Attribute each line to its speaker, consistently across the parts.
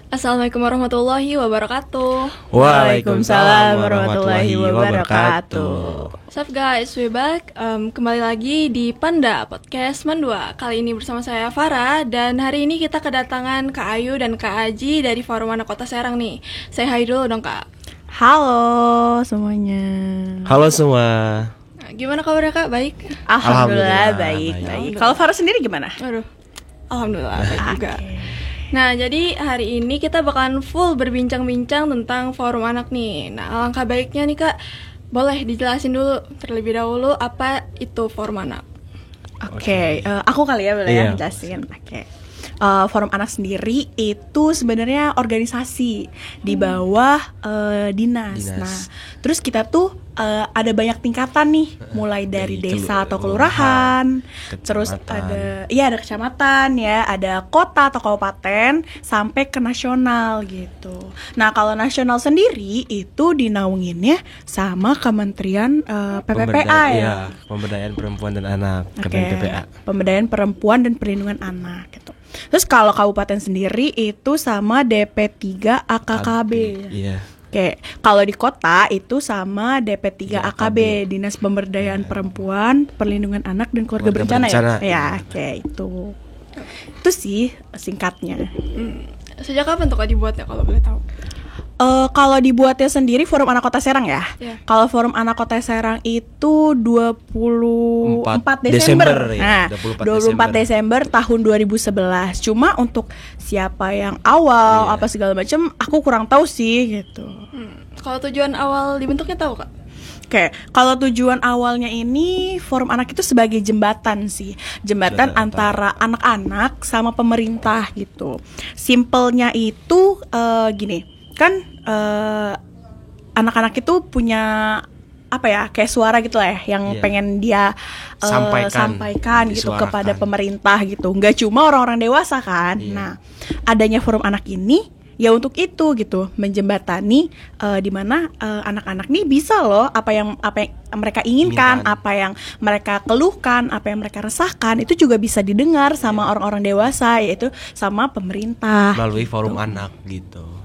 Speaker 1: Assalamualaikum warahmatullahi wabarakatuh.
Speaker 2: Waalaikumsalam warahmatullahi wabarakatuh.
Speaker 1: What's up guys, we back. Kembali lagi di Panda Podcast Mandua. Kali ini bersama saya Farah. Dan hari ini kita kedatangan Kak Ayu dan Kak Aji dari Forum Anak Kota Serang nih. Say hi dulu dong Kak.
Speaker 3: Halo semuanya.
Speaker 2: Halo semua.
Speaker 1: Nah, gimana kabarnya Kak? Baik?
Speaker 3: Alhamdulillah baik. Kalau Farah sendiri gimana?
Speaker 1: Aduh, Alhamdulillah baik juga. Nah, jadi hari ini kita bakalan full berbincang-bincang tentang Forum Anak nih. Nah, alangkah baiknya nih Kak, boleh dijelasin dulu terlebih dahulu apa itu Forum Anak.
Speaker 3: Oke, aku kali ya boleh ya jelasin. Forum Anak sendiri itu sebenarnya organisasi di bawah dinas. Nah, terus kita tuh ada banyak tingkatan nih, mulai dari desa atau kelurahan, terus ada kecamatan ya, ada kota atau kabupaten sampai ke nasional gitu. Nah, kalau nasional sendiri itu dinaunginnya sama Kementerian PPPA ya.
Speaker 2: Pemberdayaan Perempuan dan Anak,
Speaker 3: PPA. Pemberdayaan Perempuan dan Perlindungan Anak gitu. Terus kalau kabupaten sendiri itu sama DP3 AKKB.
Speaker 2: Iya.
Speaker 3: Oke, kalau di kota itu sama DP3 AKB, Dinas Pemberdayaan Perempuan, Perlindungan Anak dan Keluarga Berencana ya. Ya, oke itu. Itu sih singkatnya.
Speaker 1: Sejak kapan tuh Kak dibuatnya kalau boleh tahu?
Speaker 3: Kalau dibuatnya sendiri Forum Anak Kota Serang ya.
Speaker 1: Yeah.
Speaker 3: Kalau Forum Anak Kota Serang itu 24
Speaker 2: Desember.
Speaker 3: Nah, 24 Desember tahun 2011. Cuma untuk siapa yang awal apa segala macam aku kurang tahu sih gitu.
Speaker 1: Kalau tujuan awal dibentuknya tahu Kak?
Speaker 3: Oke, kalau tujuan awalnya ini Forum Anak itu sebagai jembatan sih. Jembatan antara anak-anak sama pemerintah gitu. Simpelnya itu gini. Kan anak-anak itu punya apa ya, kayak suara gitu lah ya, yang pengen dia sampaikan gitu kepada pemerintah gitu. Nggak cuma orang-orang dewasa kan. Nah, adanya Forum Anak ini ya untuk itu gitu, menjembatani di mana anak-anak nih bisa loh apa yang mereka inginkan, apa yang mereka keluhkan, apa yang mereka resahkan itu juga bisa didengar sama orang-orang dewasa, yaitu sama pemerintah
Speaker 2: melalui
Speaker 3: gitu.
Speaker 2: Forum Anak gitu.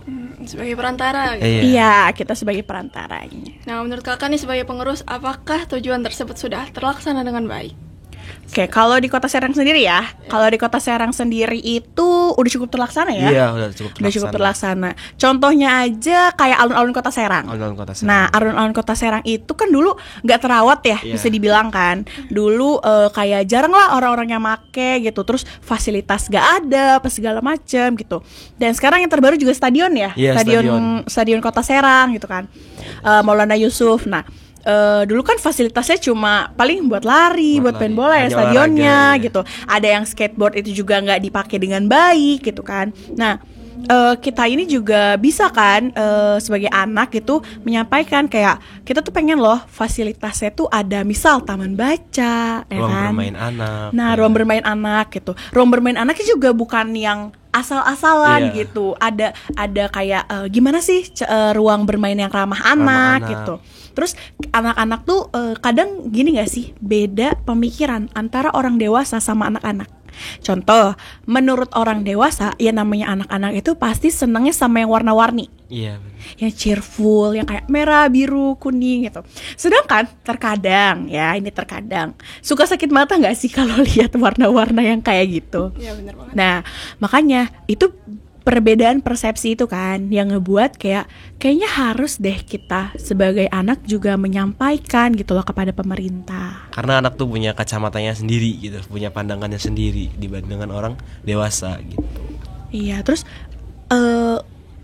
Speaker 1: Sebagai perantara gitu.
Speaker 3: Iya, kita sebagai perantaranya.
Speaker 1: Nah, menurut kakak nih sebagai pengurus, apakah tujuan tersebut sudah terlaksana dengan baik?
Speaker 3: Oke, kalau di Kota Serang sendiri ya, kalau di Kota Serang sendiri itu udah cukup terlaksana ya?
Speaker 2: Iya, udah cukup
Speaker 3: terlaksana. Contohnya aja kayak alun-alun Kota Serang. Nah, alun-alun Kota Serang itu kan dulu nggak terawat ya, bisa dibilang kan. Dulu kayak jarang lah orang-orang yang make gitu, terus fasilitas nggak ada, apa segala macem gitu. Dan sekarang yang terbaru juga stadion ya, stadion Kota Serang gitu kan, Maulana Yusuf. Nah, dulu kan fasilitasnya cuma paling buat lari, buat main bola ya stadionnya gitu. Ada yang skateboard itu juga nggak dipakai dengan baik gitu kan. Nah, kita ini juga bisa kan sebagai anak itu menyampaikan kayak kita tuh pengen loh fasilitasnya tuh ada, misal taman baca,
Speaker 2: ruang bermain anak.
Speaker 3: Nah, ruang bermain anak gitu. Ruang bermain anaknya juga bukan yang asal-asalan gitu. Ada kayak gimana sih ruang bermain yang ramah anak gitu. Terus anak-anak tuh kadang gini gak sih, beda pemikiran antara orang dewasa sama anak-anak. Contoh, menurut orang dewasa ya namanya anak-anak itu pasti senangnya sama yang warna-warni.
Speaker 2: Iya.
Speaker 3: Yang cheerful, yang kayak merah, biru, kuning gitu. Sedangkan terkadang suka sakit mata gak sih kalau lihat warna-warna yang kayak gitu?
Speaker 1: Iya, benar banget.
Speaker 3: Nah, makanya itu perbedaan persepsi itu kan yang ngebuat kayaknya harus deh kita sebagai anak juga menyampaikan gitu loh kepada pemerintah.
Speaker 2: Karena anak tuh punya kacamatanya sendiri gitu, punya pandangannya sendiri dibandingkan orang dewasa gitu.
Speaker 3: Iya, terus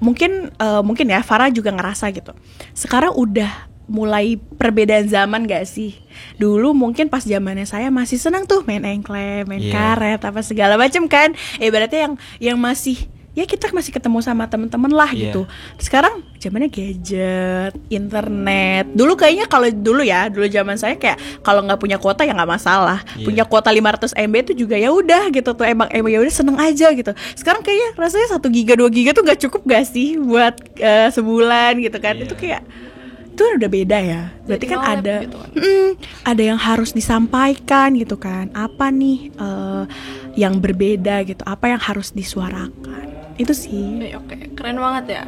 Speaker 3: mungkin ya Farah juga ngerasa gitu. Sekarang udah mulai perbedaan zaman gak sih? Dulu mungkin pas zamannya saya masih senang tuh main engklek, main karet, apa segala macam kan. Berarti yang masih ya kita masih ketemu sama teman-teman lah gitu. Sekarang zamannya gadget, internet. Dulu kayaknya dulu zaman saya kayak kalau nggak punya kuota ya nggak masalah. Punya kuota 500 MB itu juga ya udah gitu tuh, emang ya udah seneng aja gitu. Sekarang kayaknya rasanya 1 giga 2 giga tuh nggak cukup gak sih buat sebulan gitu kan. Itu kayak itu udah beda ya. Berarti kan ada gitu kan. Ada yang harus disampaikan gitu kan. Apa nih yang berbeda gitu, apa yang harus disuarakan. Itu sih.
Speaker 1: Oke, keren banget ya.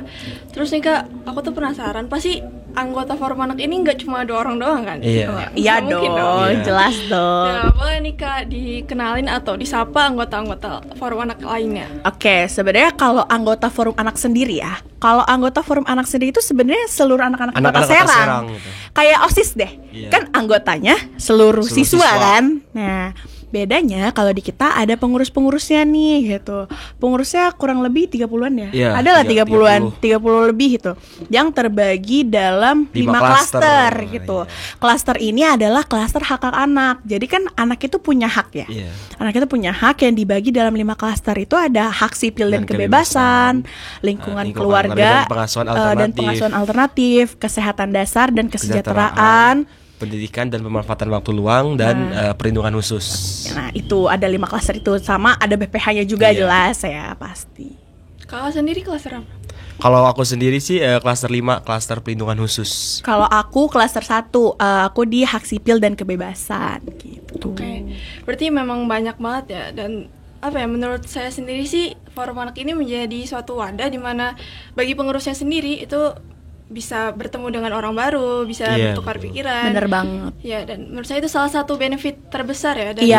Speaker 1: Terus nih Kak, aku tuh penasaran, pasti anggota forum anak ini nggak cuma 2 orang doang kan?
Speaker 3: Iya dong, jelas dong.
Speaker 1: Ya, boleh nih Kak dikenalin atau disapa anggota-anggota forum anak lainnya.
Speaker 3: Oke, sebenarnya kalau anggota forum anak sendiri ya, kalau anggota forum anak sendiri itu sebenarnya seluruh anak-anak Kota Serang. Gitu. Kayak OSIS deh, kan anggotanya seluruh siswa kan. Nah, bedanya kalau di kita ada pengurus-pengurusnya nih gitu. Pengurusnya kurang lebih 30-an ya. Adalah 30-an, 30 lebih itu. Yang terbagi dalam 5 klaster gitu. Klaster ini adalah klaster hak-hak anak. Jadi kan anak itu punya hak ya. Anak itu punya hak yang dibagi dalam 5 klaster. Itu ada hak sipil dan kebebasan, lingkungan keluarga, dan pengasuhan alternatif, kesehatan dasar dan kesejahteraan,
Speaker 2: pendidikan dan pemanfaatan waktu luang dan perlindungan khusus.
Speaker 3: Nah, itu ada 5 klaster itu, sama ada BPH-nya juga jelas ya pasti.
Speaker 1: Kakak sendiri klaster apa?
Speaker 2: Kalau aku sendiri sih klaster 5, klaster perlindungan khusus.
Speaker 3: Kalau aku klaster 1, aku di hak sipil dan kebebasan gitu.
Speaker 1: Oke. Berarti memang banyak banget ya, dan menurut saya sendiri sih forum anak ini menjadi suatu wadah di mana bagi pengurusnya sendiri itu bisa bertemu dengan orang baru, bisa bertukar pikiran.
Speaker 3: Bener banget.
Speaker 1: Ya, dan menurut saya itu salah satu benefit terbesar ya dari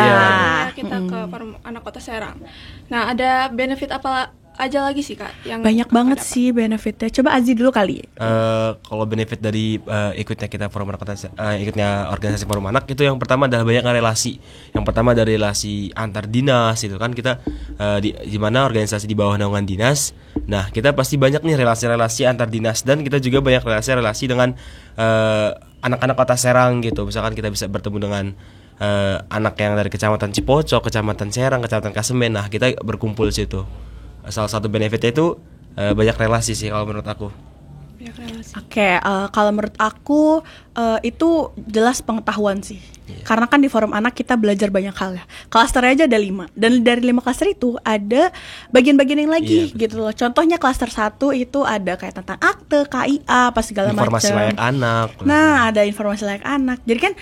Speaker 1: kita ke forum anak Kota Serang. Nah, ada benefit apa aja lagi sih Kak? Yang
Speaker 3: banyak banget dapat sih benefitnya. Coba Aziz dulu kali.
Speaker 2: Kalau benefit dari ikutnya kita forum anak Kota, ikutnya organisasi forum anak itu yang pertama adalah banyak relasi. Yang pertama dari relasi antar dinas itu kan kita di mana organisasi di bawah naungan dinas. Nah, kita pasti banyak nih relasi-relasi antar dinas, dan kita juga banyak relasi-relasi dengan anak-anak Kota Serang gitu. Misalkan kita bisa bertemu dengan anak yang dari Kecamatan Cipocok, Kecamatan Serang, Kecamatan Kasemen. Nah, kita berkumpul di situ. Salah satu benefitnya itu banyak relasi sih kalau menurut aku.
Speaker 3: Oke, kalau menurut aku itu jelas pengetahuan sih. Karena kan di forum anak kita belajar banyak hal ya. Klasternya aja ada 5, dan dari 5 klaster itu ada bagian-bagian yang lagi gitu loh. Contohnya klaster 1 itu ada kayak tentang akte, KIA, apa segala macam.
Speaker 2: Informasi layak anak.
Speaker 3: Nah, ada informasi layak anak. Jadi kan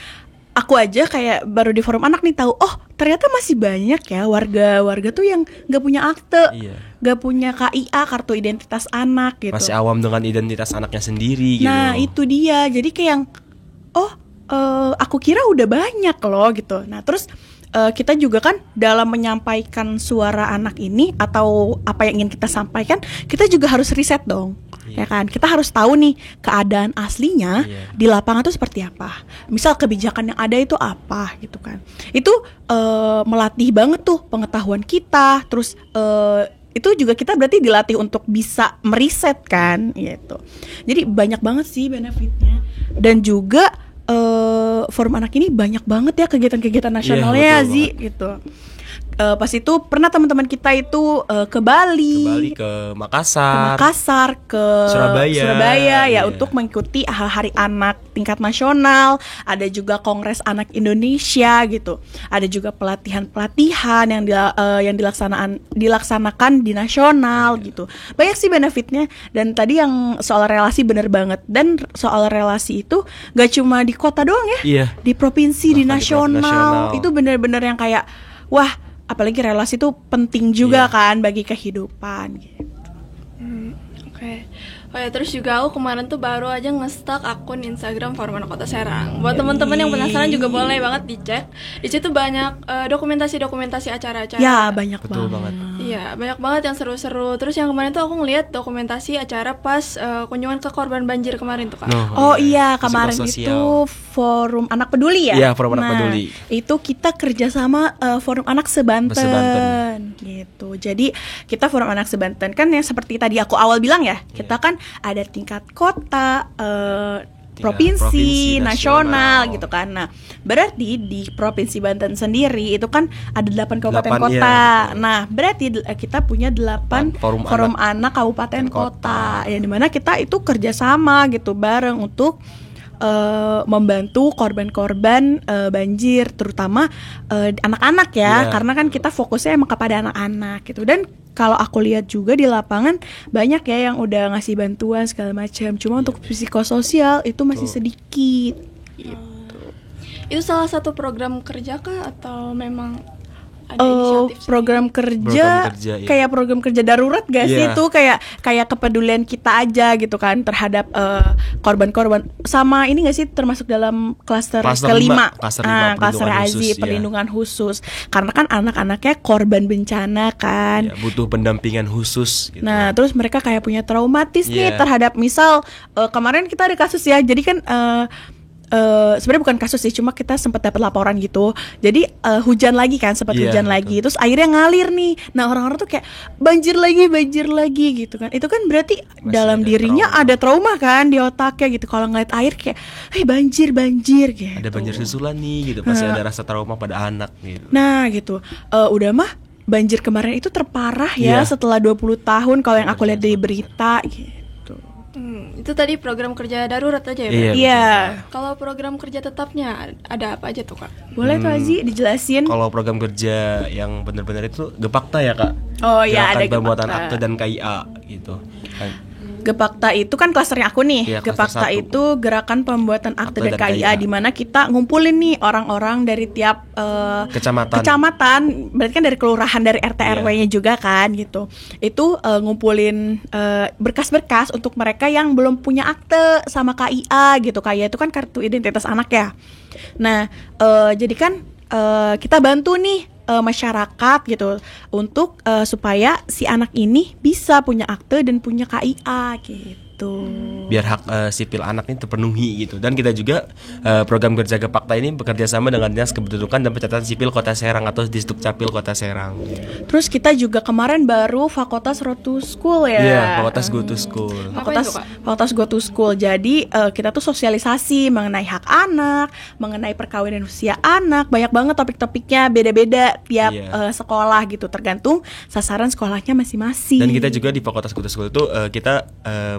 Speaker 3: aku aja kayak baru di forum anak nih tahu, oh ternyata masih banyak ya warga tuh yang nggak punya akte, nggak punya KIA, kartu identitas anak gitu.
Speaker 2: Masih awam dengan identitas anaknya sendiri.
Speaker 3: Nah
Speaker 2: gitu.
Speaker 3: Itu dia, jadi kayak yang aku kira udah banyak loh gitu. Nah terus kita juga kan dalam menyampaikan suara anak ini atau apa yang ingin kita sampaikan, kita juga harus riset dong. Ya kan, kita harus tahu nih keadaan aslinya di lapangan tuh seperti apa. Misal kebijakan yang ada itu apa gitu kan. Itu melatih banget tuh pengetahuan kita. Terus itu juga kita berarti dilatih untuk bisa meriset kan gitu. Jadi banyak banget sih benefitnya. Dan juga forum anak ini banyak banget ya kegiatan-kegiatan nasionalnya Zi gitu. Pas itu pernah teman-teman kita itu ke Bali,
Speaker 2: ke Makassar,
Speaker 3: ke Surabaya ya untuk mengikuti hari anak tingkat nasional. Ada juga Kongres Anak Indonesia gitu. Ada juga pelatihan yang dilaksanakan di nasional gitu. Banyak sih benefitnya. Dan tadi yang soal relasi bener banget. Dan soal relasi itu gak cuma di kota doang ya, di provinsi, di nasional. Itu bener-bener yang kayak wah, apalagi relasi itu penting juga kan bagi kehidupan gitu.
Speaker 1: Oke. Oh ya, terus juga aku kemarin tuh baru aja nge-stalk akun Instagram Forum Anak Kota Serang. Buat teman-teman yang penasaran juga boleh banget dicek. Di situ banyak dokumentasi acara-acara.
Speaker 3: Ya, banyak
Speaker 2: banget.
Speaker 1: Iya, banyak banget yang seru-seru. Terus yang kemarin tuh aku ngeliat dokumentasi acara pas kunjungan ke korban banjir kemarin tuh Kak.
Speaker 3: Oh iya, kemarin itu Forum Anak Peduli ya?
Speaker 2: Iya, Forum Anak Peduli.
Speaker 3: Itu kita kerjasama Forum Anak Sebanten gitu. Jadi kita Forum Anak Sebanten kan yang seperti tadi aku awal bilang ya, kita kan ada tingkat kota, provinsi, nasional gitu kan. Nah, berarti di Provinsi Banten sendiri itu kan ada 8 kabupaten kota. Nah, berarti kita punya 8 forum anak kabupaten kota. Yang dimana kita itu kerjasama gitu bareng untuk membantu korban-korban banjir, terutama anak-anak ya, karena kan kita fokusnya emang kepada anak-anak gitu. Dan kalau aku lihat juga di lapangan banyak ya yang udah ngasih bantuan segala macam. Cuma untuk psikososial itu masih sedikit. Gitu.
Speaker 1: Itu salah satu program kerja kah atau memang ada inisiatif
Speaker 3: program kerja
Speaker 2: ya.
Speaker 3: Kayak program kerja darurat gak sih itu kayak kepedulian kita aja gitu kan terhadap korban-korban. Sama ini gak sih termasuk dalam klaster kelima, klaster AZI, perlindungan khusus. Karena kan anak-anaknya korban bencana kan,
Speaker 2: butuh pendampingan khusus gitu.
Speaker 3: Nah terus mereka kayak punya traumatis nih terhadap misal kemarin kita ada kasus ya, jadi kan sebenarnya bukan kasus sih, cuma kita sempat dapat laporan gitu. Jadi hujan lagi kan, sempat hujan lagi. Terus airnya ngalir nih. Nah orang-orang tuh kayak banjir lagi gitu kan. Itu kan berarti masih dalam dirinya ada trauma kan di otaknya gitu. Kalau ngeliat air kayak, banjir gitu.
Speaker 2: Ada banjir susulan nih gitu. Pasti ada rasa trauma pada anak gitu.
Speaker 3: Nah gitu. Udah mah banjir kemarin itu terparah ya setelah 20 tahun kalau yang aku lihat dari berita gitu.
Speaker 1: Itu tadi program kerja darurat aja ya?
Speaker 3: Iya.
Speaker 1: Kalau program kerja tetapnya ada apa aja tuh Kak?
Speaker 3: Boleh tuh Azi dijelasin.
Speaker 2: Kalau program kerja yang benar-benar itu Gepakta ya Kak?
Speaker 3: Oh iya, ada
Speaker 2: pembuatan
Speaker 3: Gepakta
Speaker 2: akte dan KIA gitu kan.
Speaker 3: Gepakta itu kan klasternya aku nih. Gepakta itu gerakan pembuatan akte dan KIA, di mana kita ngumpulin nih orang-orang dari tiap kecamatan, berarti kan dari kelurahan, dari RT RW-nya juga kan gitu. Itu ngumpulin berkas-berkas untuk mereka yang belum punya akte sama KIA gitu. KIA itu kan kartu identitas anak ya. Nah, jadi kan kita bantu nih masyarakat gitu untuk supaya si anak ini bisa punya akte dan punya KIA gitu.
Speaker 2: Biar hak sipil anak ini terpenuhi gitu. Dan kita juga program kerja Gepakta ini bekerja sama dengan Dinas Kependudukan dan Pencatatan Sipil Kota Serang atau Disdukcapil Kota Serang.
Speaker 3: Terus kita juga kemarin baru Fakultas Road to School ya.
Speaker 2: Iya, Fakultas Go to School.
Speaker 3: Fakultas Go to School. Jadi kita tuh sosialisasi mengenai hak anak, mengenai perkawinan usia anak. Banyak banget topik-topiknya, beda-beda tiap sekolah gitu, tergantung sasaran sekolahnya masing-masing.
Speaker 2: Dan kita juga di Fakultas Go to School itu kita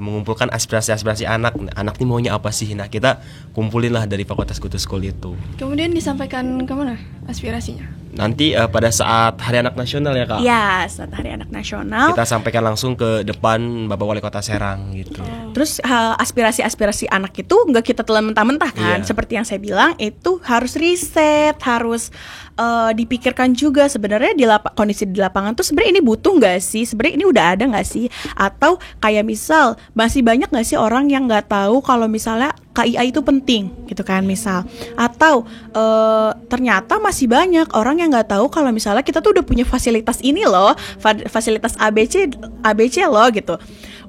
Speaker 2: mengumpulkan aspirasi-aspirasi anak nih maunya apa sih. Nah kita kumpulin lah dari Fakultas Go to School itu.
Speaker 1: Kemudian disampaikan kemana aspirasinya?
Speaker 2: Nanti pada saat Hari Anak Nasional ya Kak?
Speaker 3: Iya, saat Hari Anak Nasional
Speaker 2: kita sampaikan langsung ke depan Bapak Wali Kota Serang gitu.
Speaker 3: Terus aspirasi-aspirasi anak itu nggak kita telan mentah-mentah kan. Seperti yang saya bilang, itu harus riset, harus dipikirkan juga sebenarnya kondisi di lapangan tuh sebenarnya ini butuh nggak sih, sebenarnya ini udah ada nggak sih, atau kayak misal masih banyak nggak sih orang yang nggak tahu kalau misalnya KIA itu penting gitu kan misal, atau ternyata masih banyak orang yang nggak tahu kalau misalnya kita tuh udah punya fasilitas ini loh, fasilitas ABC loh gitu,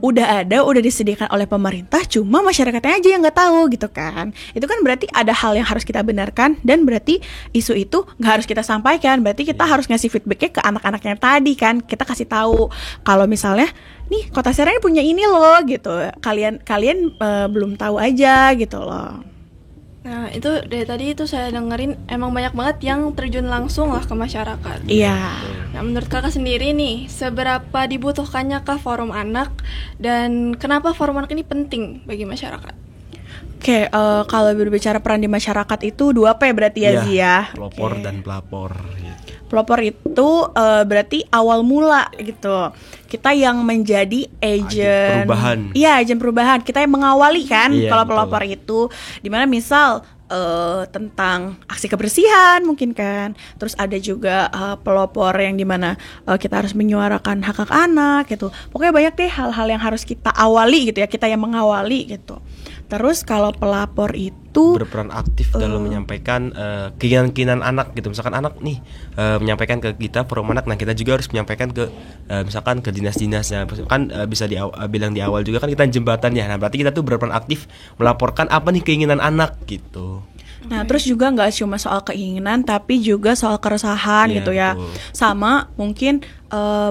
Speaker 3: udah disediakan oleh pemerintah, cuma masyarakatnya aja yang nggak tahu gitu kan. Itu kan berarti ada hal yang harus kita benarkan, dan berarti isu itu nggak harus kita sampaikan, berarti kita harus ngasih feedbacknya ke anak-anaknya tadi kan. Kita kasih tahu kalau misalnya nih Kota Serang punya ini loh gitu, kalian belum tahu aja gitu loh.
Speaker 1: Nah itu dari tadi itu saya dengerin emang banyak banget yang terjun langsung lah ke masyarakat.
Speaker 3: Iya.
Speaker 1: Nah menurut kakak sendiri nih, seberapa dibutuhkannya kah forum anak, dan kenapa forum anak ini penting bagi masyarakat?
Speaker 3: Oke, kalau berbicara peran di masyarakat itu 2P berarti ya Zia ya.
Speaker 2: Pelopor dan pelapor gitu.
Speaker 3: Pelopor itu berarti awal mula gitu. Kita yang menjadi agen
Speaker 2: perubahan.
Speaker 3: Iya, agen perubahan. Kita yang mengawali kan kalau pelopor itu. Dimana misal tentang aksi kebersihan mungkin kan. Terus ada juga pelopor yang dimana kita harus menyuarakan hak-hak anak gitu. Pokoknya banyak deh hal-hal yang harus kita awali gitu ya. Kita yang mengawali gitu. Terus kalau pelapor itu
Speaker 2: berperan aktif dalam menyampaikan keinginan-keinginan anak gitu. Misalkan anak nih menyampaikan ke kita forum anak, nah kita juga harus menyampaikan ke misalkan ke dinas-dinasnya. Kan bisa bilang di awal juga kan kita jembatannya. Nah berarti kita tuh berperan aktif melaporkan apa nih keinginan anak gitu.
Speaker 3: Nah terus juga nggak cuma soal keinginan, tapi juga soal keresahan gitu ya. Betul. Sama mungkin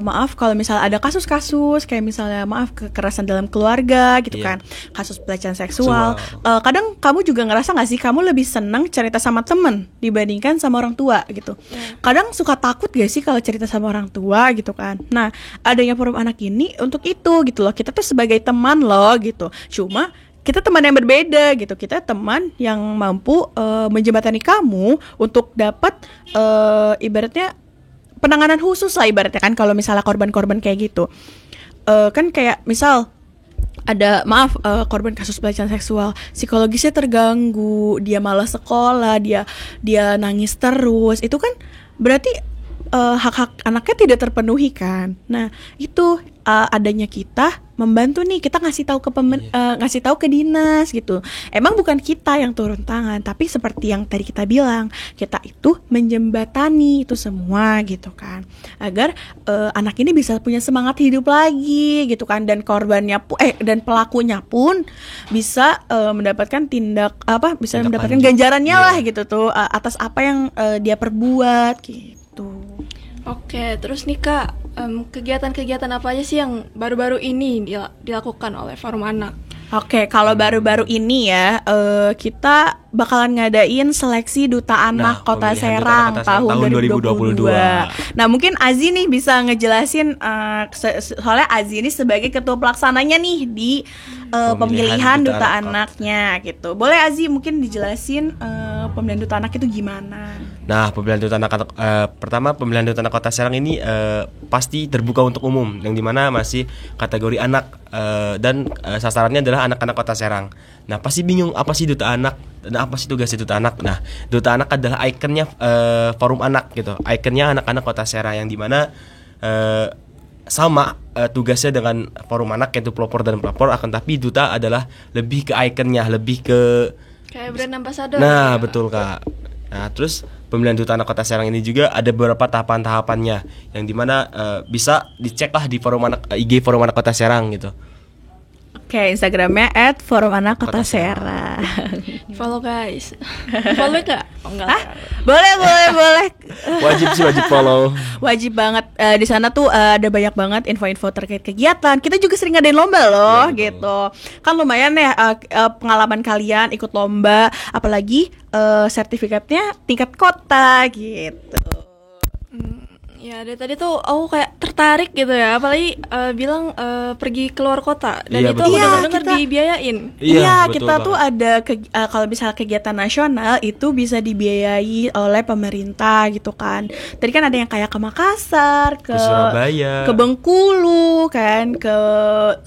Speaker 3: maaf kalau misalnya ada kasus-kasus kayak misalnya kekerasan dalam keluarga gitu kan, kasus pelecehan seksual. Kadang kamu juga ngerasa nggak sih kamu lebih senang cerita sama temen dibandingkan sama orang tua gitu. Kadang suka takut gak sih kalau cerita sama orang tua gitu kan. Nah adanya forum anak ini untuk itu gitu loh. Kita tuh sebagai teman loh gitu. Cuma kita teman yang berbeda gitu. Kita teman yang mampu menjembatani kamu untuk dapat ibaratnya penanganan khusus lah ibaratnya kan, kalau misalnya korban-korban kayak gitu. Kan kayak misal ada korban kasus pelecehan seksual, psikologisnya terganggu, dia malas sekolah, dia nangis terus. Itu kan berarti hak-hak anaknya tidak terpenuhi kan. Nah, itu adanya kita membantu nih, kita ngasih tahu ke ngasih tahu ke dinas gitu. Emang bukan kita yang turun tangan, tapi seperti yang tadi kita bilang, kita itu menjembatani itu semua gitu kan. Agar anak ini bisa punya semangat hidup lagi gitu kan, dan korbannya dan pelakunya pun bisa mendapatkan bisa mendapatkan ganjarannya lah gitu tuh atas apa yang dia perbuat gitu.
Speaker 1: Oke, terus nih Kak, kegiatan-kegiatan apa aja sih yang baru-baru ini dilakukan oleh Forum Anak?
Speaker 3: Oke, kalau baru-baru ini ya, kita bakalan ngadain seleksi Duta Anak Kota Serang tahun 2022. Nah, mungkin Azi nih bisa ngejelasin, soalnya Azi ini sebagai ketua pelaksananya nih di pemilihan Duta Anaknya gitu. Boleh Azi mungkin dijelasin pemilihan Duta Anak itu gimana?
Speaker 2: Nah, pemilihan Duta Anak pertama, pemilihan Duta Anak Kota Serang ini pasti terbuka untuk umum, yang dimana masih kategori anak dan sasarannya adalah anak-anak Kota Serang. Nah, pasti bingung apa sih Duta Anak dan apa sih tugasnya Duta Anak. Nah, Duta Anak adalah ikonnya Forum Anak gitu, ikonnya anak-anak Kota Serang, yang dimana sama tugasnya dengan Forum Anak, yaitu pelopor dan pelapor, akan tapi Duta adalah lebih ke ikonnya, lebih ke
Speaker 1: kayak brand ambassador.
Speaker 2: Nah, betul Kak. Nah, terus pemilihan Duta Anak Kota Serang ini juga ada beberapa tahapan-tahapannya, yang dimana bisa dicek lah di Forum Anak, IG Forum Anak Kota Serang gitu.
Speaker 3: Oke, Instagramnya @forumanak-kota Serang.
Speaker 1: Follow guys. Follow Kak? Oh, enggak.
Speaker 3: Boleh.
Speaker 2: Wajib follow.
Speaker 3: Wajib banget. Di sana tuh ada banyak banget info-info terkait kegiatan. Kita juga sering ngadain lomba loh, ya, gitu. Kan lumayan ya pengalaman kalian ikut lomba, apalagi sertifikatnya tingkat kota gitu.
Speaker 1: Ya, dari tadi tuh aku kayak tertarik gitu ya, apalagi bilang pergi keluar kota, dan itu aku dengar dibiayain.
Speaker 3: Iya, kita tuh ada kalau misalnya kegiatan nasional itu bisa dibiayai oleh pemerintah gitu kan. Tadi kan ada yang kayak ke Makassar, ke
Speaker 2: Surabaya,
Speaker 3: ke Bengkulu kan, ke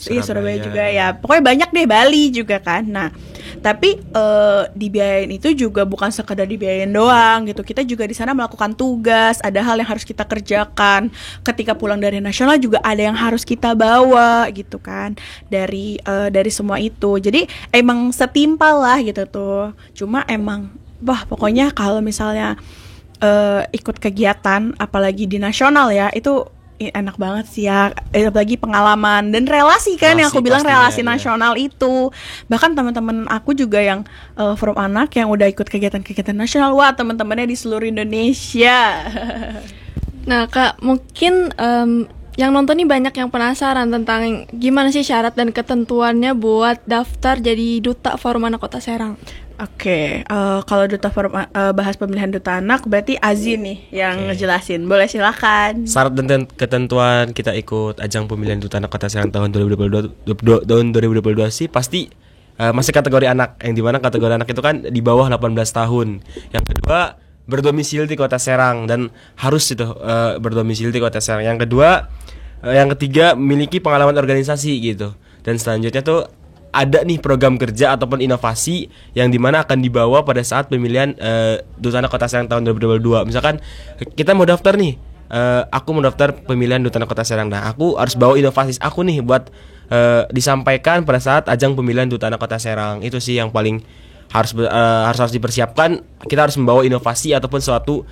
Speaker 3: Surabaya juga ya. Pokoknya banyak deh, Bali juga kan. Nah, tapi dibiayain itu juga bukan sekedar dibiayain doang gitu. Kita juga di sana melakukan tugas, ada hal yang harus kita kerjakan. Ketika pulang dari nasional juga ada yang harus kita bawa gitu kan. Dari semua itu. Jadi emang setimpal lah gitu tuh. Cuma emang pokoknya kalau misalnya ikut kegiatan apalagi di nasional ya, itu enak banget sih ya, apalagi pengalaman dan relasi kan, yang aku bilang relasi nasional itu. Bahkan teman-teman aku juga yang Forum Anak yang udah ikut kegiatan-kegiatan nasional, wah teman-temannya di seluruh Indonesia.
Speaker 1: Nah Kak, mungkin yang nonton nih banyak yang penasaran tentang gimana sih syarat dan ketentuannya buat daftar jadi Duta Forum Anak Kota Serang.
Speaker 3: Oke, kalau Duta Forum bahas pemilihan Duta Anak, berarti Azi nih yang ngejelasin. Boleh silakan.
Speaker 2: Syarat dan ketentuan kita ikut ajang pemilihan Duta Anak Kota Serang tahun 2022 sih pasti masih kategori anak, yang dimana kategori anak itu kan di bawah 18 tahun. Yang kedua, berdomisili di Kota Serang dan harus itu berdomisili di Kota Serang. Yang kedua, yang ketiga memiliki pengalaman organisasi gitu. Dan selanjutnya tuh ada nih program kerja ataupun inovasi yang dimana akan dibawa pada saat pemilihan Duta Anak Kota Serang tahun 2022. Misalkan kita mau daftar nih, aku mau daftar pemilihan Duta Anak Kota Serang. Nah, aku harus bawa inovasi aku nih buat disampaikan pada saat ajang pemilihan Duta Anak Kota Serang. Itu sih yang paling harus dipersiapkan. Kita harus membawa inovasi ataupun suatu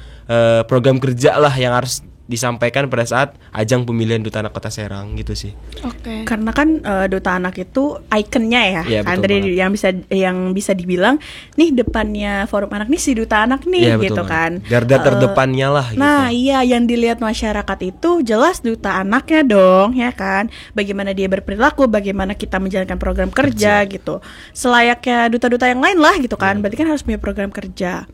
Speaker 2: program kerja lah yang harus disampaikan pada saat ajang pemilihan Duta Anak Kota Serang gitu sih.
Speaker 1: Oke.
Speaker 3: Karena kan Duta Anak itu ikonnya ya kan, dari yang bisa dibilang nih depannya Forum Anak nih si Duta Anak nih gitu kan.
Speaker 2: Garda terdepannya lah gitu.
Speaker 3: Nah, iya, yang dilihat masyarakat itu jelas Duta Anaknya dong ya kan. Bagaimana dia berperilaku, bagaimana kita menjalankan program kerja gitu. Selayaknya duta-duta yang lain lah gitu kan. Berarti kan harus punya program kerja.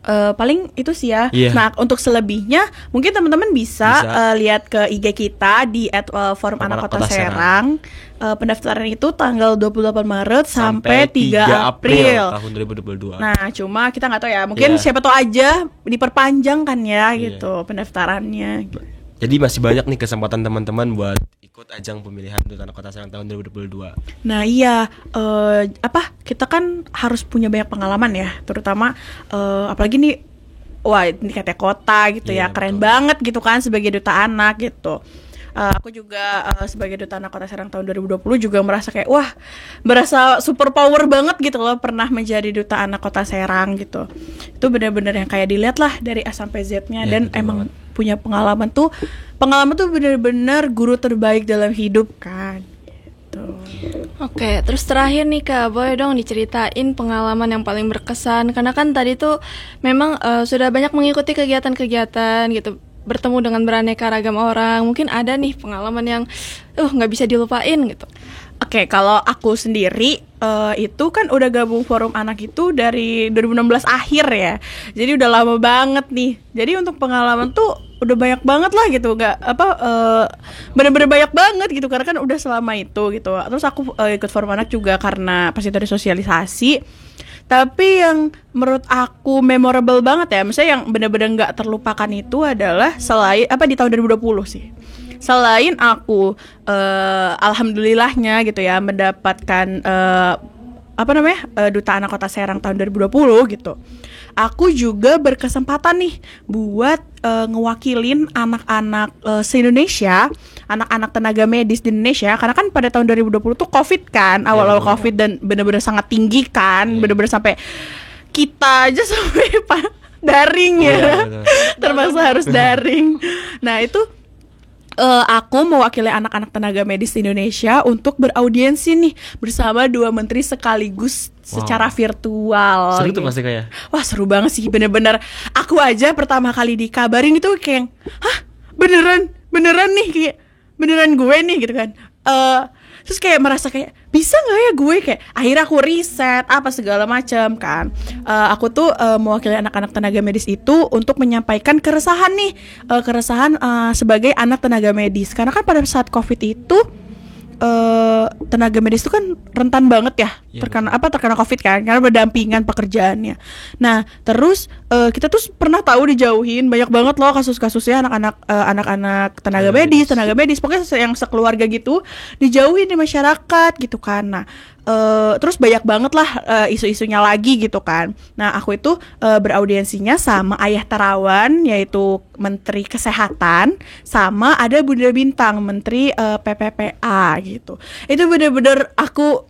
Speaker 3: Paling itu sih ya. Nah, untuk selebihnya mungkin teman-teman bisa lihat ke IG kita di @forum anak Kota Serang. Pendaftaran itu tanggal 28 Maret sampai 3 April
Speaker 2: tahun 2022.
Speaker 3: Nah, cuma kita nggak tahu ya, mungkin siapa tahu aja diperpanjang kan ya gitu pendaftarannya.
Speaker 2: Jadi masih banyak nih kesempatan teman-teman buat ikut ajang pemilihan Duta Anak Kota Serang tahun 2022.
Speaker 3: Nah iya, kita kan harus punya banyak pengalaman ya, terutama apalagi nih wah ini katanya kota gitu ya, keren banget gitu kan sebagai duta anak gitu. Aku juga sebagai duta anak Kota Serang tahun 2020 juga merasa kayak wah, berasa super power banget gitu loh pernah menjadi duta anak Kota Serang gitu. Itu benar-benar yang kayak dilihat lah dari A sampai Z-nya, dan emang punya pengalaman tuh benar-benar guru terbaik dalam hidup kan. Gitu.
Speaker 1: Oke, terus terakhir nih Kak, boleh dong diceritain pengalaman yang paling berkesan, karena kan tadi tuh memang sudah banyak mengikuti kegiatan-kegiatan gitu, bertemu dengan beraneka ragam orang. Mungkin ada nih pengalaman yang nggak bisa dilupain gitu.
Speaker 3: Oke, kalau aku sendiri itu kan udah gabung forum anak itu dari 2016 akhir ya. Jadi udah lama banget nih. Jadi untuk pengalaman tuh udah banyak banget lah gitu. Bener-bener banyak banget gitu, karena kan udah selama itu gitu. Terus aku ikut forum anak juga karena pas itu ada sosialisasi. Tapi yang menurut aku memorable banget ya, misalnya yang benar-benar nggak terlupakan itu adalah selain di tahun 2020 sih. Selain aku alhamdulillahnya gitu ya mendapatkan duta anak Kota Serang tahun 2020 gitu. Aku juga berkesempatan nih buat ngewakilin anak-anak se-Indonesia, anak-anak tenaga medis di Indonesia, karena kan pada tahun 2020 tuh Covid kan, awal-awal Covid, dan benar-benar sangat tinggi kan, benar-benar sampai kita aja sampai daring ya, terpaksa harus daring. Nah itu aku mewakili anak-anak tenaga medis di Indonesia untuk beraudiensi nih bersama 2 menteri sekaligus secara virtual.
Speaker 2: Seru tuh pasti kayak.
Speaker 3: Wah seru banget sih, bener-bener. Aku aja pertama kali dikabarin itu kayak, hah beneran nih, kayak beneran gue nih gitu kan. Terus kayak merasa kayak bisa nggak ya gue, kayak akhirnya aku riset apa segala macam kan. Aku tuh mewakili anak-anak tenaga medis itu untuk menyampaikan keresahan nih, sebagai anak tenaga medis, karena kan pada saat Covid itu tenaga medis itu kan rentan banget ya terkena Covid kan, karena berdampingan pekerjaannya. Nah terus kita tuh pernah tahu dijauhin banyak banget loh kasus-kasusnya anak-anak tenaga medis pokoknya yang sekeluarga gitu dijauhin di masyarakat gitu kan. Nah terus banyak banget lah isu-isunya lagi gitu kan. Nah aku itu beraudiensinya sama Ayah Terawan, yaitu Menteri Kesehatan, sama ada Bunda Bintang, Menteri PPPA gitu. Itu bener-bener aku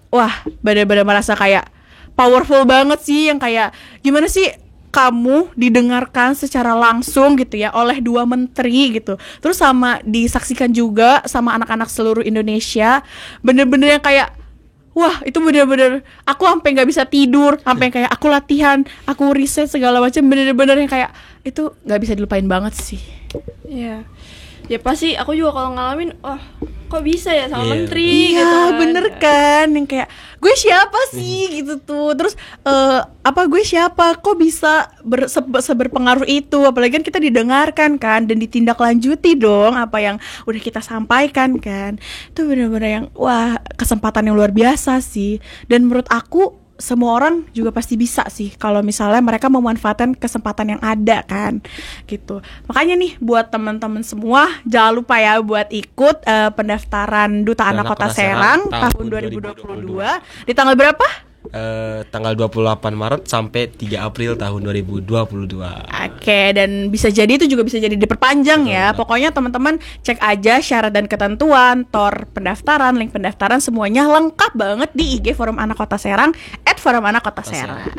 Speaker 3: bener-bener merasa kayak powerful banget sih, yang kayak gimana sih kamu didengarkan secara langsung gitu ya oleh 2 menteri gitu, terus sama disaksikan juga sama anak-anak seluruh Indonesia. Bener-bener yang kayak wah itu bener-bener aku sampai nggak bisa tidur, sampai kayak aku latihan, aku riset segala macam, bener-bener yang kayak itu nggak bisa dilupain banget sih.
Speaker 1: Iya. Ya pasti aku juga kalau ngalamin, kok bisa ya sama menteri gitu
Speaker 3: kan.
Speaker 1: kan.
Speaker 3: Bener kan, yang kayak gue siapa sih gitu tuh. Terus gue siapa, kok bisa seberpengaruh itu, apalagi kan kita didengarkan kan dan ditindaklanjuti dong apa yang udah kita sampaikan kan. Itu bener-bener yang kesempatan yang luar biasa sih. Dan menurut aku semua orang juga pasti bisa sih kalau misalnya mereka memanfaatkan kesempatan yang ada kan gitu. Makanya nih buat teman-teman semua jangan lupa ya buat ikut pendaftaran Duta Anak Kota Serang tahun 2022 di tanggal berapa?
Speaker 2: Tanggal 28 Maret sampai 3 April tahun 2022.
Speaker 3: Oke, dan bisa jadi itu juga bisa jadi diperpanjang ya. Pokoknya teman-teman cek aja syarat dan ketentuan, pendaftaran, link pendaftaran semuanya lengkap banget di IG Forum Anak Kota Serang @forumanak-kota-serang.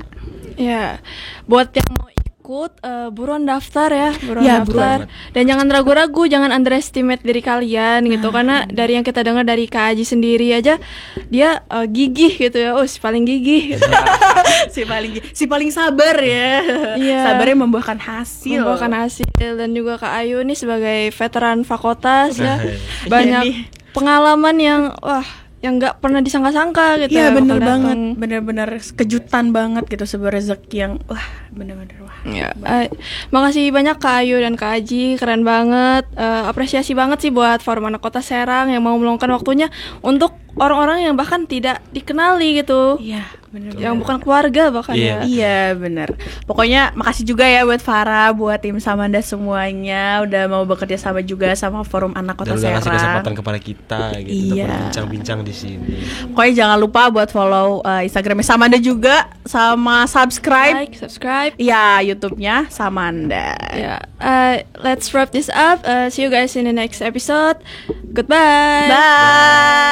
Speaker 1: Ya, buat yang mau ikut buruan daftar ya,
Speaker 3: Ya,
Speaker 1: daftar. Dan jangan ragu-ragu, jangan underestimate diri kalian gitu, karena dari yang kita dengar dari Kak Aji sendiri aja dia gigih gitu ya, si paling gigih gitu.
Speaker 3: si paling sabar ya.
Speaker 1: Iya.
Speaker 3: Sabarnya membuahkan hasil.
Speaker 1: Dan juga Kak Ayu nih sebagai veteran fakultas ya,
Speaker 3: Iya
Speaker 1: banyak
Speaker 3: nih.
Speaker 1: pengalaman yang yang nggak pernah disangka-sangka gitu.
Speaker 3: Iya bener
Speaker 1: bakal
Speaker 3: banget,
Speaker 1: datang.
Speaker 3: bener-bener kejutan banget gitu, sebuah rezeki yang bener-bener
Speaker 1: Ya, makasih banyak Kak Ayu dan Kak Aji, keren banget. Apresiasi banget sih buat Forum Anak Kota Serang yang mau meluangkan waktunya untuk orang-orang yang bahkan tidak dikenali gitu.
Speaker 3: Iya bener.
Speaker 1: Yang bukan keluarga bahkan ya.
Speaker 3: Iya bener. Pokoknya makasih juga ya buat Farah, buat tim Samanda semuanya udah mau bekerja sama juga sama Forum Anak Kota Serang.
Speaker 2: Dan udah ngasih kesempatan kepada kita gitu, untuk berbincang-bincang di sini.
Speaker 3: Pokoknya jangan lupa buat follow Instagramnya Samanda juga, sama subscribe.
Speaker 1: Subscribe.
Speaker 3: Ya, YouTube-nya Samanda.
Speaker 1: Ya, let's wrap this up. See you guys in the next episode. Goodbye.
Speaker 3: Bye.